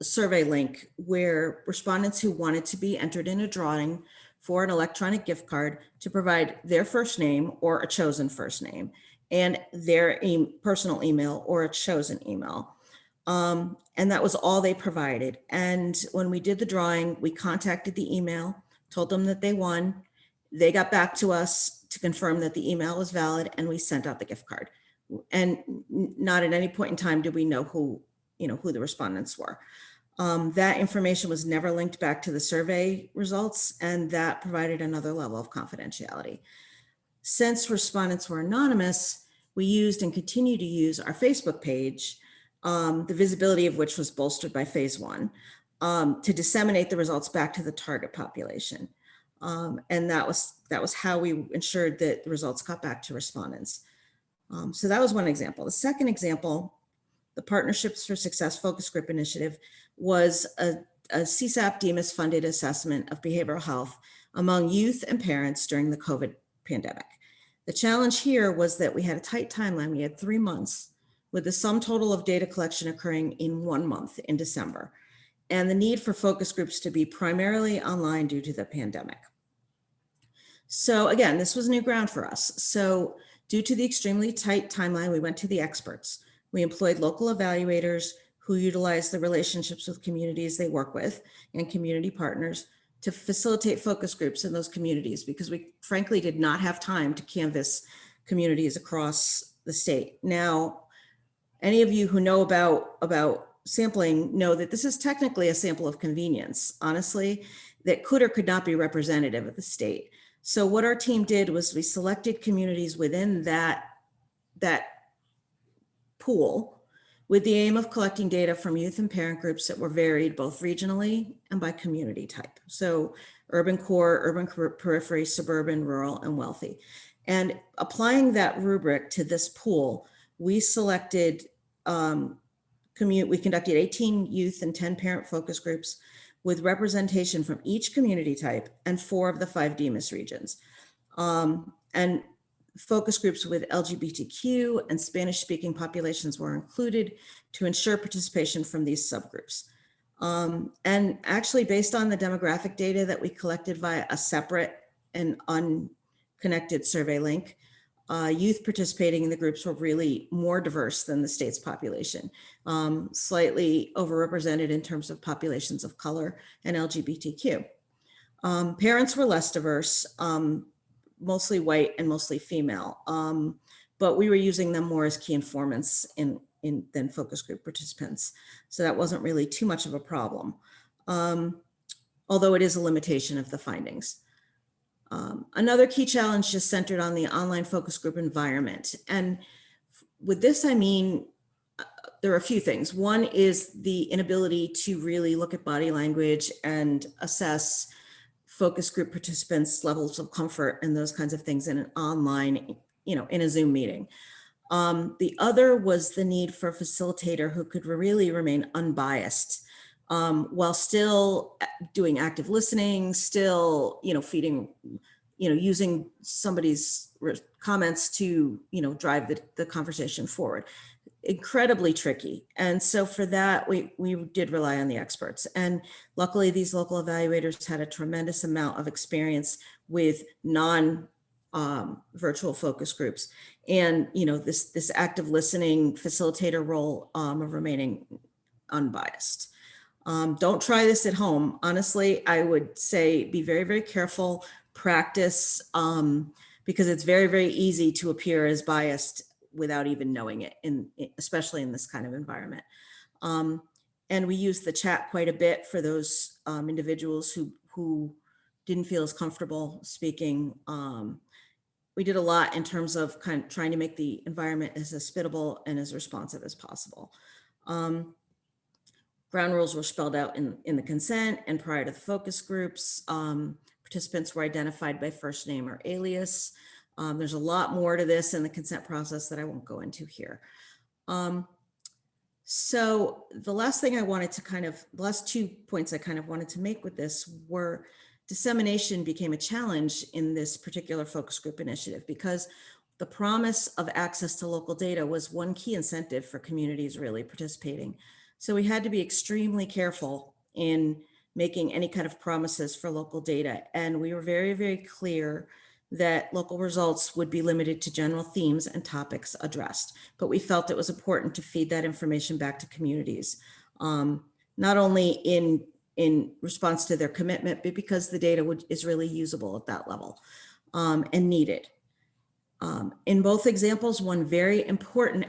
survey link where respondents who wanted to be entered in a drawing for an electronic gift card to provide their first name or a chosen first name and their personal email or a chosen email. And that was all they provided. And when we did the drawing, we contacted the email, told them that they won. They got back to us to confirm that the email was valid, and we sent out the gift card. And not at any point in time did we know who the respondents were. That information was never linked back to the survey results, and that provided another level of confidentiality. Since respondents were anonymous, we used and continue to use our Facebook page, the visibility of which was bolstered by phase 1, to disseminate the results back to the target population. And that was how we ensured that the results got back to respondents. So that was one example. The second example, the Partnerships for Success Focus Group Initiative, was a CSAP DEMIS funded assessment of behavioral health among youth and parents during the COVID pandemic. The challenge here was that we had a tight timeline. We had 3 months, with the sum total of data collection occurring in 1 month in December, and the need for focus groups to be primarily online due to the pandemic. So again, this was new ground for us. So due to the extremely tight timeline, we went to the experts. We employed local evaluators who utilize the relationships with communities they work with and community partners to facilitate focus groups in those communities, because we frankly did not have time to canvass communities across the state. Now, any of you who know about sampling know that this is technically a sample of convenience, honestly, that could or could not be representative of the state. So what our team did was we selected communities within that pool with the aim of collecting data from youth and parent groups that were varied both regionally and by community type. So urban core, urban periphery, suburban, rural, and wealthy. And applying that rubric to this pool, we selected, we conducted 18 youth and 10 parent focus groups with representation from each community type and 4 of the 5 DEMIS regions. And focus groups with LGBTQ and Spanish-speaking populations were included to ensure participation from these subgroups. And actually, based on the demographic data that we collected via a separate and unconnected survey link, youth participating in the groups were really more diverse than the state's population, slightly overrepresented in terms of populations of color and LGBTQ. Parents were less diverse, mostly white and mostly female. but we were using them more as key informants than focus group participants. So that wasn't really too much of a problem, although it is a limitation of the findings. Another key challenge just centered on the online focus group environment. And with this, I mean, there are a few things. One is the inability to really look at body language and assess focus group participants' levels of comfort and those kinds of things in an online, in a Zoom meeting. The other was the need for a facilitator who could really remain unbiased while still doing active listening, still, feeding, using somebody's comments to, drive the conversation forward. Incredibly tricky. And so for that, we did rely on the experts. And luckily, these local evaluators had a tremendous amount of experience with non-virtual focus groups. And, this active listening facilitator role of remaining unbiased. Don't try this at home. Honestly, I would say be very, very careful, practice, because it's very, very easy to appear as biased without even knowing it, especially in this kind of environment. And we use the chat quite a bit for those individuals who didn't feel as comfortable speaking. We did a lot in terms of kind of trying to make the environment as hospitable and as responsive as possible. Ground rules were spelled out in the consent and prior to the focus groups. Participants were identified by first name or alias. There's a lot more to this in the consent process that I won't go into here. So the last thing I wanted to the last 2 points I kind of wanted to make with this were dissemination became a challenge in this particular focus group initiative because the promise of access to local data was one key incentive for communities really participating. So we had to be extremely careful in making any kind of promises for local data. And we were very, very clear that local results would be limited to general themes and topics addressed. But we felt it was important to feed that information back to communities, not only in response to their commitment, but because the data is really usable at that level and needed. In both examples, one very important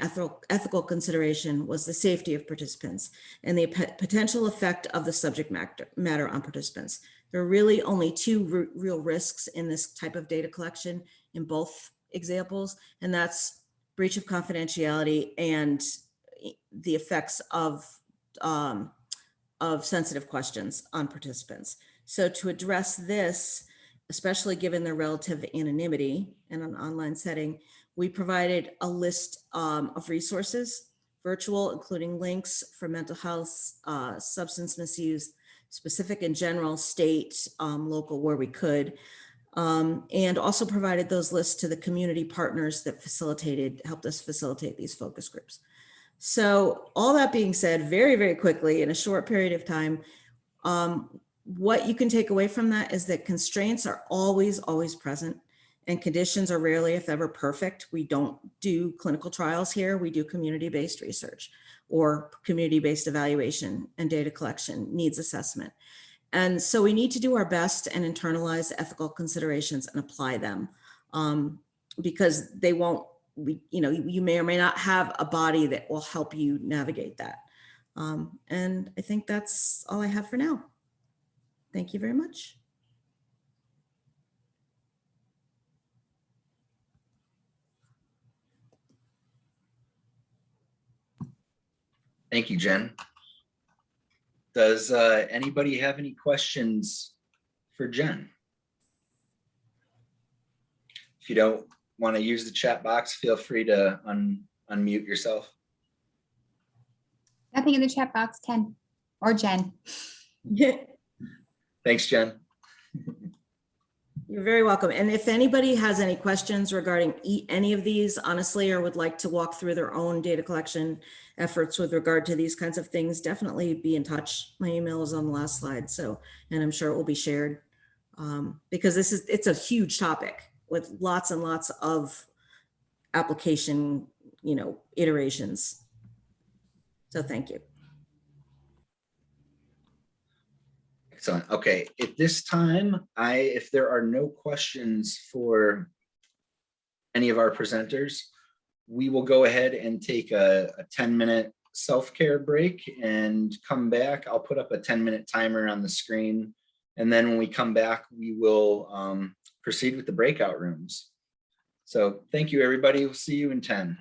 ethical consideration was the safety of participants and the potential effect of the subject matter on participants. There are really only 2 real risks in this type of data collection in both examples, and that's breach of confidentiality and the effects of sensitive questions on participants. So to address this, especially given their relative anonymity in an online setting, we provided a list of resources, virtual, including links for mental health, substance misuse, specific and general, state, local, where we could, and also provided those lists to the community partners that helped us facilitate these focus groups. So all that being said, very, very quickly in a short period of time, what you can take away from that is that constraints are always, always present and conditions are rarely, if ever, perfect. We don't do clinical trials here. We do community-based research or community-based evaluation and data collection, needs assessment. And so we need to do our best and internalize ethical considerations and apply them because they won't, you may or may not have a body that will help you navigate that. And I think that's all I have for now. Thank you very much. Thank you, Jen. Does anybody have any questions for Jen? If you don't want to use the chat box, feel free to unmute yourself. Nothing in the chat box, Ken or Jen. Thanks, Jen. You're very welcome. And if anybody has any questions regarding any of these, honestly, or would like to walk through their own data collection efforts with regard to these kinds of things, definitely be in touch. My email is on the last slide. So, and I'm sure it will be shared because it's a huge topic with lots and lots of application, iterations. So thank you. Excellent. Okay, at this time, if there are no questions for any of our presenters, we will go ahead and take a 10-minute self-care break and come back. I'll put up a 10-minute timer on the screen. And then when we come back, we will proceed with the breakout rooms. So thank you, everybody. We'll see you in 10.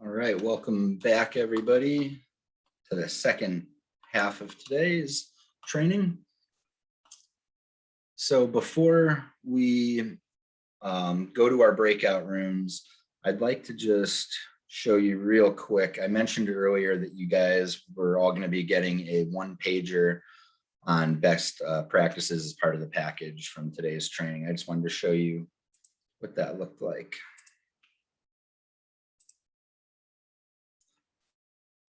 All right, welcome back, everybody, to the second half of today's training. So before we go to our breakout rooms, I'd like to just show you real quick. I mentioned earlier that you guys were all going to be getting a one-pager on best practices as part of the package from today's training. I just wanted to show you what that looked like.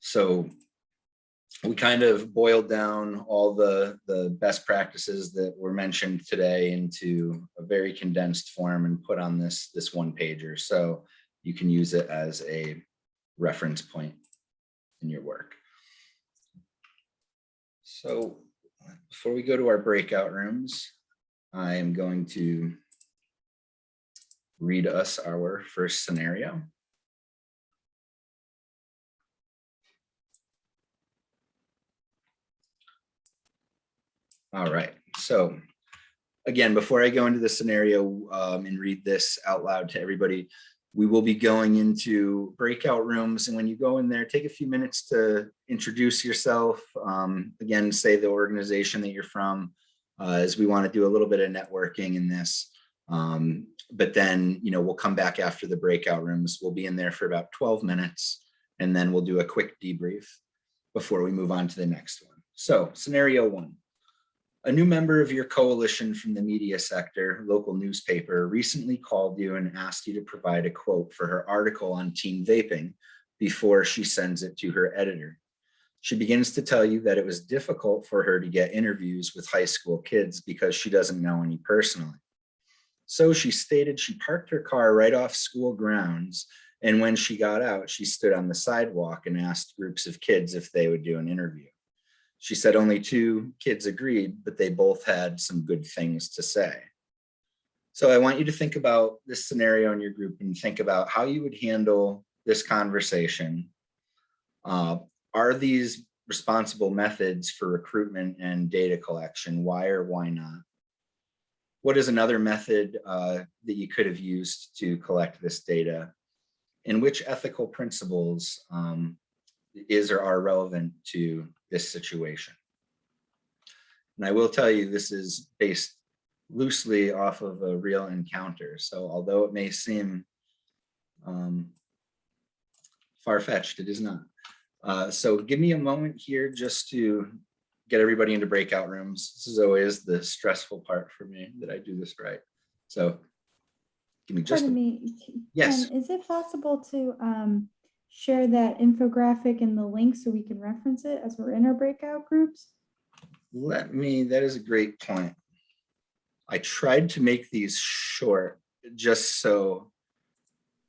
So we kind of boiled down all the best practices that were mentioned today into a very condensed form and put on this one pager. So you can use it as a reference point in your work. So before we go to our breakout rooms, I am going to read us our first scenario. All right, so again, before I go into the scenario and read this out loud to everybody, we will be going into breakout rooms. And when you go in there, take a few minutes to introduce yourself. Again, say the organization that you're from, as we want to do a little bit of networking in this. But then, we'll come back after the breakout rooms. We'll be in there for about 12 minutes, and then we'll do a quick debrief before we move on to the next one. So scenario one. A new member of your coalition from the media sector, local newspaper, recently called you and asked you to provide a quote for her article on teen vaping before she sends it to her editor. She begins to tell you that it was difficult for her to get interviews with high school kids because she doesn't know any personally. So she stated she parked her car right off school grounds, and when she got out, she stood on the sidewalk and asked groups of kids if they would do an interview. She said only 2 kids agreed, but they both had some good things to say. So I want you to think about this scenario in your group and think about how you would handle this conversation. Are these responsible methods for recruitment and data collection? Why or why not? What is another method that you could have used to collect this data? And which ethical principles is or are relevant to this situation? And I will tell you, this is based loosely off of a real encounter. So although it may seem far-fetched, it is not. So give me a moment here just to get everybody into breakout rooms. This is always the stressful part for me, that I do this right. So give me just Pardon me. Yes. Ken, is it possible to share that infographic and the link so we can reference it as we're in our breakout groups? That is a great point. I tried to make these short just so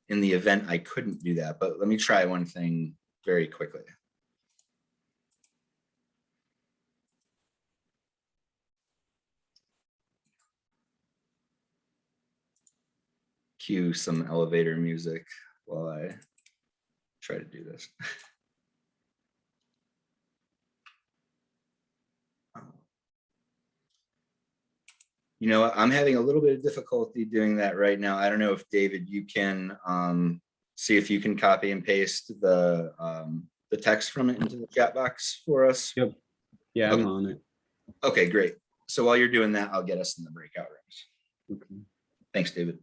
in the event I couldn't do that, but let me try one thing very quickly. Cue some elevator music while I try to do this. I'm having a little bit of difficulty doing that right now. I don't know if David, you can see if you can copy and paste the text from it into the chat box for us. Yep. Yeah, Okay. I'm on it. Okay, great. So while you're doing that, I'll get us in the breakout rooms. Okay. Thanks, David.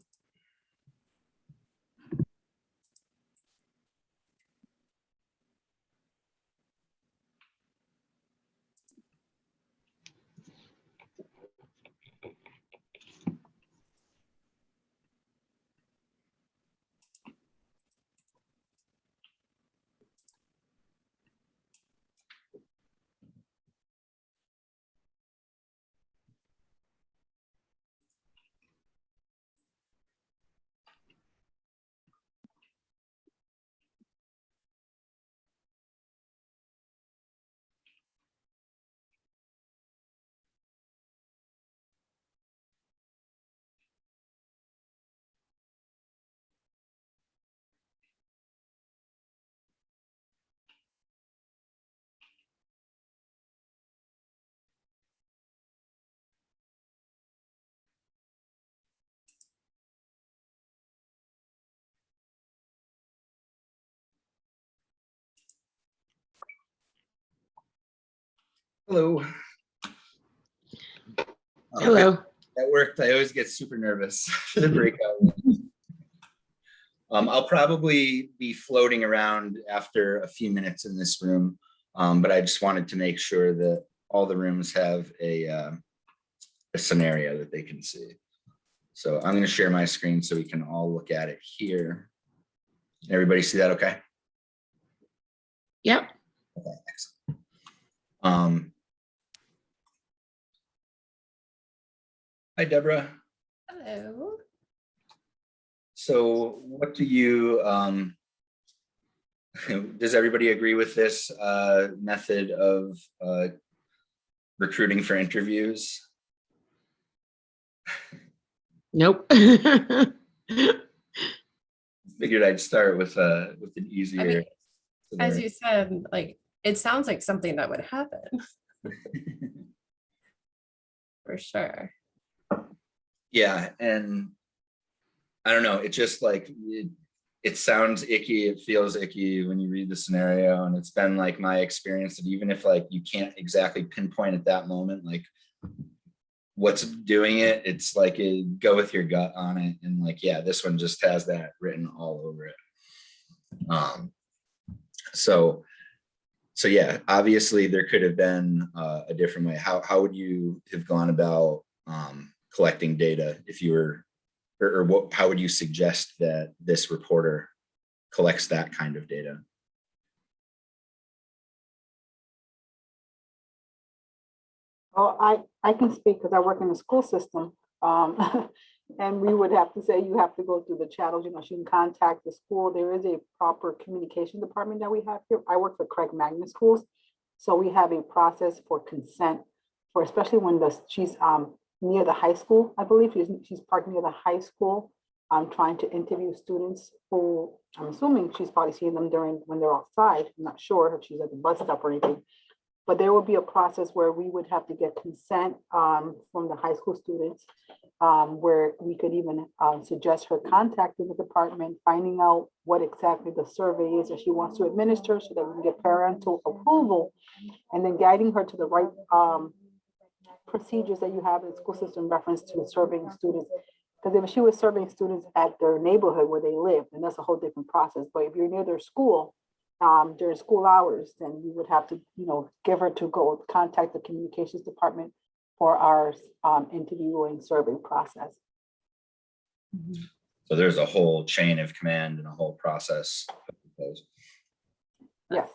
Hello. Hello. That worked. I always get super nervous for the breakout. I'll probably be floating around after a few minutes in this room, but I just wanted to make sure that all the rooms have a scenario that they can see. So I'm going to share my screen so we can all look at it here. Everybody see that okay? Yep. Okay, excellent. Hi, Deborah. Hello. So what do you, does everybody agree with this method of recruiting for interviews? Nope. Figured I'd start with an I easier. mean, as you said, like, it sounds like something that would happen for sure. Yeah, and I don't know, it just like, it sounds icky, it feels icky when you read the scenario, and it's been like my experience that even if like you can't exactly pinpoint at that moment, like what's doing it, it's like go with your gut on it, and like, yeah, this one just has that written all over it. So yeah, obviously there could have been a different way. How would you have gone about collecting data if you were, or what, how would you suggest that this reporter collects that kind of data? Oh, I can speak because I work in the school system. And we would have to say you have to go through the channels, you know, she can contact the school. There is a proper communication department that we have here. I work for Craig Magnet Schools. So we have a process for consent for, especially when she's near the high school, I believe she's parked near the high school. Trying to interview students who I'm assuming she's probably seeing them when they're outside. I'm not sure if she's at the bus stop or anything. But there would be a process where we would have to get consent from the high school students, where we could even suggest her contacting the department, finding out what exactly the survey is that she wants to administer so that we can get parental approval, and then guiding her to the right procedures that you have in the school system reference to serving students. Because if she was serving students at their neighborhood where they live, then that's a whole different process. But if you're near their school, during school hours, then you would have to, you know, give her to go contact the communications department for our interviewing survey process. So there's a whole chain of command and a whole process. Yes.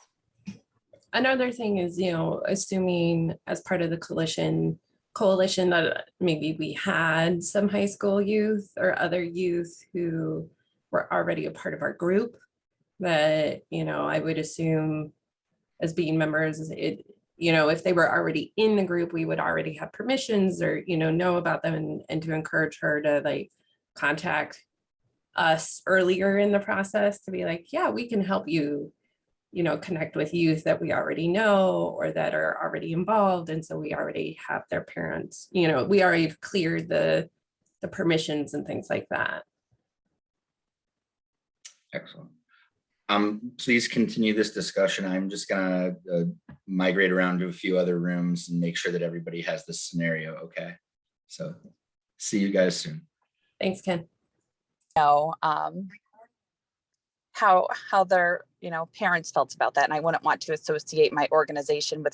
Another thing is, you know, assuming as part of the coalition that maybe we had some high school youth or other youth who were already a part of our group, that, you know, I would assume as being members, you know, if they were already in the group, we would already have permissions or, you know about them, and to encourage her to like contact us earlier in the process to be like, yeah, we can help you, you know, connect with youth that we already know or that are already involved. And so we already have their parents, you know, we already cleared the permissions and things like that. Excellent. Please continue this discussion. I'm just gonna migrate around to a few other rooms and make sure that everybody has this scenario, okay? So see you guys soon. Thanks, Ken. Know how their parents felt about that, and I wouldn't want to associate my organization with